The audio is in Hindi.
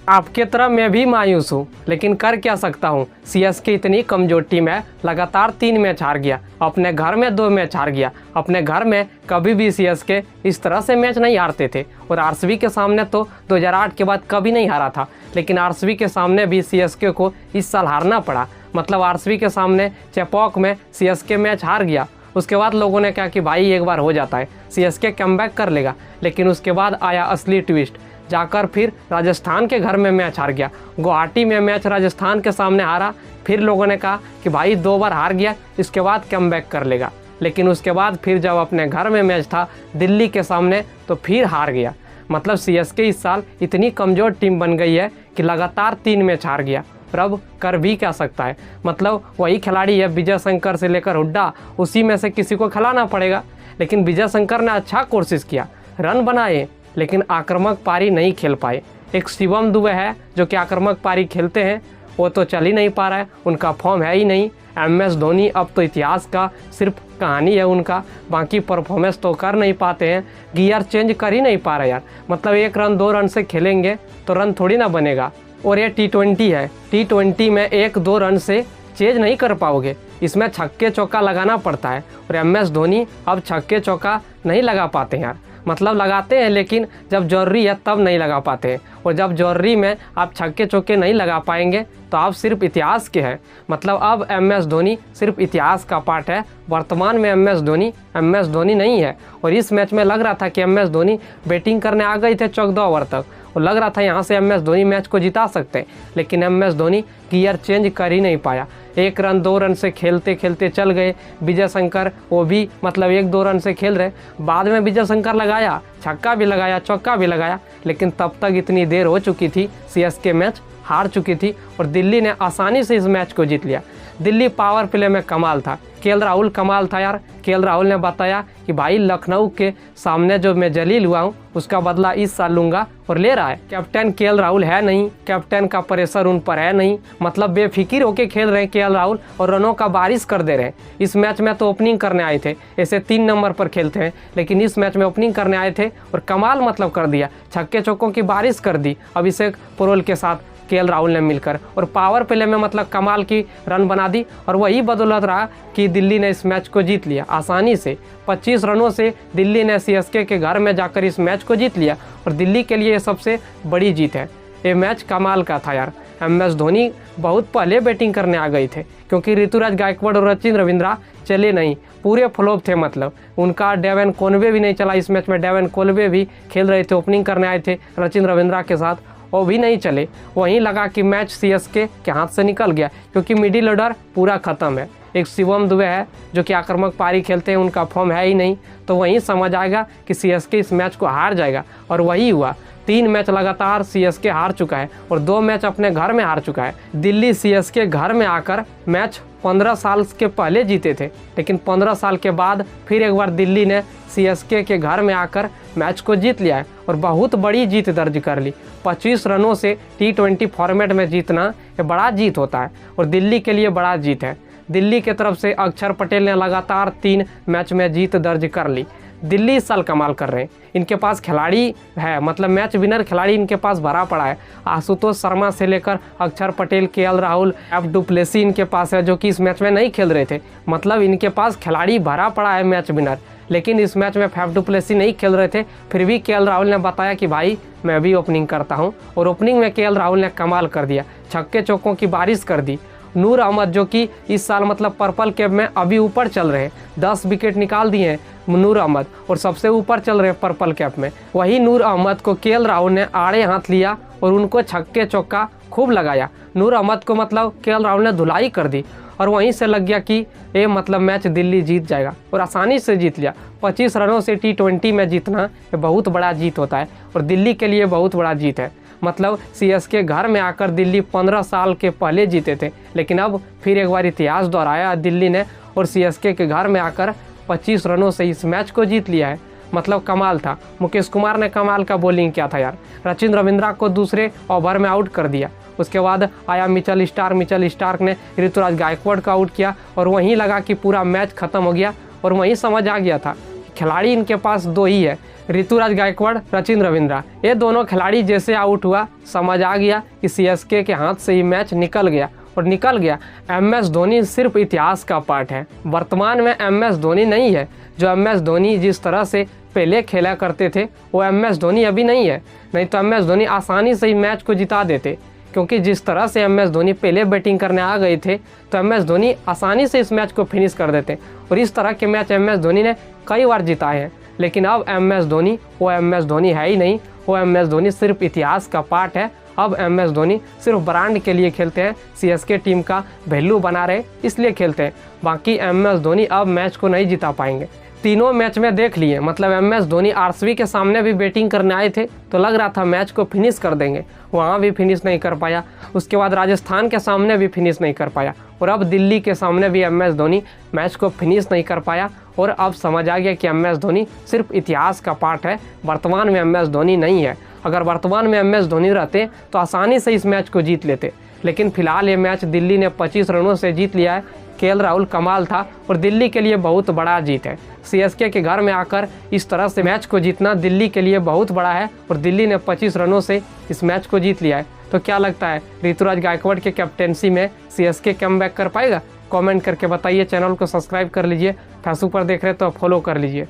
आपके तरह मैं भी मायूस हूँ, लेकिन कर क्या सकता हूँ। सीएसके इतनी कमजोर टीम है, लगातार 3 मैच हार गया, अपने घर में 2 मैच हार गया। अपने घर में कभी भी सीएसके इस तरह से मैच नहीं हारते थे, और आरसीबी के सामने तो 2008 के बाद कभी नहीं हारा था, लेकिन आरसीबी के सामने भी सीएसके को इस साल हारना पड़ा। मतलब आरसीबी के सामने चेपॉक में सीएसके मैच हार गया। उसके बाद लोगों ने कहा कि भाई एक बार हो जाता है, सीएसके कमबैक कर लेगा, लेकिन उसके बाद आया असली ट्विस्ट। जाकर फिर राजस्थान के घर में मैच हार गया, गुवाहाटी में मैच राजस्थान के सामने हारा। फिर लोगों ने कहा कि भाई 2 बार हार गया, इसके बाद कमबैक कर लेगा, लेकिन उसके बाद फिर जब अपने घर में मैच था दिल्ली के सामने तो फिर हार गया। मतलब सीएसके इस साल इतनी कमज़ोर टीम बन गई है कि लगातार 3 मैच हार गया, और अब कर भी क्या सकता है। मतलब वही खिलाड़ी है, विजय शंकर से लेकर हुड्डा, उसी में से किसी को खिलाना पड़ेगा। लेकिन विजय शंकर ने अच्छा कोशिश किया, रन बनाए, लेकिन आक्रामक पारी नहीं खेल पाए। एक शिवम दुबे है जो कि आक्रामक पारी खेलते हैं, वो तो चल ही नहीं पा रहा है, उनका फॉर्म है ही नहीं। एमएस धोनी अब तो इतिहास का सिर्फ कहानी है उनका, बाकी परफॉर्मेंस तो कर नहीं पाते हैं, गियर चेंज कर ही नहीं पा रहे यार। मतलब 1 रन 2 रन से खेलेंगे तो रन थोड़ी ना बनेगा। और ये T20 है, T20 में 1-2 रन से चेंज नहीं कर पाओगे, इसमें छक्के चौका लगाना पड़ता है। और एमएस धोनी अब छक्के चौका नहीं लगा पाते हैं यार। मतलब लगाते हैं, लेकिन जब जरूरी है तब नहीं लगा पाते हैं, और जब जरूरी में आप छक्के चौके नहीं लगा पाएंगे तो आप सिर्फ इतिहास के हैं। मतलब अब एमएस धोनी सिर्फ इतिहास का पार्ट है। वर्तमान में एमएस धोनी नहीं है। और इस मैच में लग रहा था कि एमएस धोनी बैटिंग करने आ गए थे 14 ओवर तक, और लग रहा था यहाँ से एमएस धोनी मैच को जिता सकते हैं, लेकिन एमएस धोनी गियर चेंज कर ही नहीं पाया। 1 रन 2 रन से खेलते खेलते चल गए। विजय शंकर वो भी मतलब 1-2 रन से खेल रहे, बाद में विजय शंकर लगाया, छक्का भी लगाया, चौका भी लगाया, लेकिन तब तक इतनी देर हो चुकी थी, सीएसके मैच हार चुकी थी, और दिल्ली ने आसानी से इस मैच को जीत लिया। दिल्ली पावर प्ले में कमाल था, केएल राहुल कमाल था यार। केएल राहुल ने बताया कि भाई लखनऊ के सामने जो मैं जलील हुआ हूँ उसका बदला इस साल लूँगा, और ले रहा है। कैप्टन केएल राहुल है नहीं, कैप्टन का प्रेशर उन पर है नहीं। मतलब बेफिक्र होके खेल रहे हैं केएल राहुल, और रनों का बारिश कर दे रहे हैं। इस मैच में तो ओपनिंग करने आए थे, ऐसे 3 नंबर पर खेलते हैं, लेकिन इस मैच में ओपनिंग करने आए थे और कमाल मतलब कर दिया, छक्के चौकों की बारिश कर दी अभिषेक पुरोल के साथ केएल राहुल ने मिलकर, और पावर प्ले में मतलब कमाल की रन बना दी। और वही बदौलत रहा कि दिल्ली ने इस मैच को जीत लिया आसानी से। 25 रनों से दिल्ली ने सीएसके के घर में जाकर इस मैच को जीत लिया, और दिल्ली के लिए ये सबसे बड़ी जीत है। ये मैच कमाल का था यार। एमएस धोनी बहुत पहले बैटिंग करने आ गए थे, क्योंकि ऋतुराज गायकवाड़ और रचिन रविंद्रा चले नहीं, पूरे फ्लॉप थे। मतलब उनका डेवन कॉनवे भी नहीं चला इस मैच में। डेवन कॉनवे भी खेल रहे थे, ओपनिंग करने आए थे रचिन रविंद्रा के साथ, वो भी नहीं चले। वहीं लगा कि मैच सीएसके के हाथ से निकल गया, क्योंकि मिडिल ऑर्डर पूरा ख़त्म है। एक शिवम दुबे है जो कि आक्रामक पारी खेलते हैं, उनका फॉर्म है ही नहीं, तो वहीं समझ आएगा कि सीएसके इस मैच को हार जाएगा। और वही हुआ, 3 मैच लगातार सीएसके हार चुका है, और 2 मैच अपने घर में हार चुका है। दिल्ली सीएसके घर में आकर मैच 15 साल के पहले जीते थे, लेकिन 15 साल के बाद फिर एक बार दिल्ली ने सीएसके के घर में आकर मैच को जीत लिया है, और बहुत बड़ी जीत दर्ज कर ली। 25 रनों से T20 फॉर्मेट में जीतना ये बड़ा जीत होता है, और दिल्ली के लिए बड़ा जीत है। दिल्ली की तरफ से अक्षर पटेल ने लगातार 3 मैच में जीत दर्ज कर ली। दिल्ली इस साल कमाल कर रहे हैं, इनके पास खिलाड़ी है, मतलब मैच विनर खिलाड़ी इनके पास भरा पड़ा है। आशुतोष शर्मा से लेकर अक्षर Patel, KL Rahul, F du Plessis इनके पास है, जो कि इस मैच में नहीं खेल रहे थे। मतलब इनके पास खिलाड़ी भरा पड़ा है मैच विनर, लेकिन इस मैच में फैफ डुप्लेसी नहीं खेल रहे थे। फिर भी केएल राहुल ने बताया कि भाई मैं भी ओपनिंग करता हूं, और ओपनिंग में केएल राहुल ने कमाल कर दिया, छक्के चौकों की बारिश कर दी। नूर अहमद जो कि इस साल मतलब पर्पल कैप में अभी ऊपर चल रहे हैं, 10 विकेट निकाल दिए हैं नूर अहमद, और सबसे ऊपर चल रहे हैं पर्पल कैप में। वही नूर अहमद को केएल राहुल ने आड़े हाथ लिया और उनको छक्के चौका खूब लगाया। नूर अहमद को मतलब केएल राहुल ने धुलाई कर दी, और वहीं से लग गया कि ये मतलब मैच दिल्ली जीत जाएगा, और आसानी से जीत लिया। 25 रनों से T20 में जीतना ये बहुत बड़ा जीत होता है, और दिल्ली के लिए बहुत बड़ा जीत है। मतलब सीएसके घर में आकर दिल्ली 15 साल के पहले जीते थे, लेकिन अब फिर एक बार इतिहास दोहराया दिल्ली ने, और सीएसके के घर में आकर 25 रनों से इस मैच को जीत लिया है। मतलब कमाल था। मुकेश कुमार ने कमाल का बॉलिंग किया था यार, रचिन रविंद्रा को दूसरे ओवर में आउट कर दिया। उसके बाद आया मिचेल स्टार्क ने ऋतुराज गायकवाड़ को आउट किया, और वहीं लगा कि पूरा मैच खत्म हो गया, और वहीं समझ आ गया था खिलाड़ी इनके पास दो ही है, ऋतुराज गायकवाड़, सचिन रविंद्रा। ये दोनों खिलाड़ी जैसे आउट हुआ समझ आ गया कि सीएसके के हाथ से ही मैच निकल गया और निकल गया। MS धोनी सिर्फ इतिहास का पार्ट है, वर्तमान में MS धोनी नहीं है। जो MS धोनी जिस तरह से पहले खेला करते थे वो MS धोनी अभी नहीं है। नहीं तो MS धोनी आसानी से ही मैच को जिता देते, क्योंकि जिस तरह से MS धोनी पहले बैटिंग करने आ गए थे तो MS धोनी आसानी से इस मैच को फिनिश कर देते और इस तरह के मैच MS धोनी ने कई बार जिताए हैं। लेकिन अब MS धोनी वो MS धोनी है ही नहीं, वो MS धोनी सिर्फ इतिहास का पार्ट है। अब MS धोनी सिर्फ ब्रांड के लिए खेलते हैं, CSK टीम का वैल्यू बना रहे इसलिए खेलते हैं। बाकी MS धोनी अब मैच को नहीं जिता पाएंगे। तीनों मैच में देख लिए, मतलब MS धोनी RCB के सामने भी बैटिंग करने आए थे तो लग रहा था मैच को फिनिश कर देंगे, वहाँ भी फिनिश नहीं कर पाया। उसके बाद राजस्थान के सामने भी फिनिश नहीं कर पाया और अब दिल्ली के सामने भी MS धोनी मैच को फिनिश नहीं कर पाया। और अब समझ आ गया कि MS धोनी सिर्फ इतिहास का पार्ट है, वर्तमान में MS धोनी नहीं है। अगर वर्तमान में MS धोनी रहते तो आसानी से इस मैच को जीत लेते, लेकिन फिलहाल ये मैच दिल्ली ने 25 रनों से जीत लिया है। KL राहुल कमाल था और दिल्ली के लिए बहुत बड़ा जीत है। CSK के घर में आकर इस तरह से मैच को जीतना दिल्ली के लिए बहुत बड़ा है और दिल्ली ने 25 रनों से इस मैच को जीत लिया है। तो क्या लगता है ऋतुराज गायकवाड़ के कैप्टेंसी में CSK कमबैक कर पाएगा? कमेंट करके बताइए। चैनल को सब्सक्राइब कर लीजिए, फेसबुक पर देख रहे तो फॉलो कर लीजिए।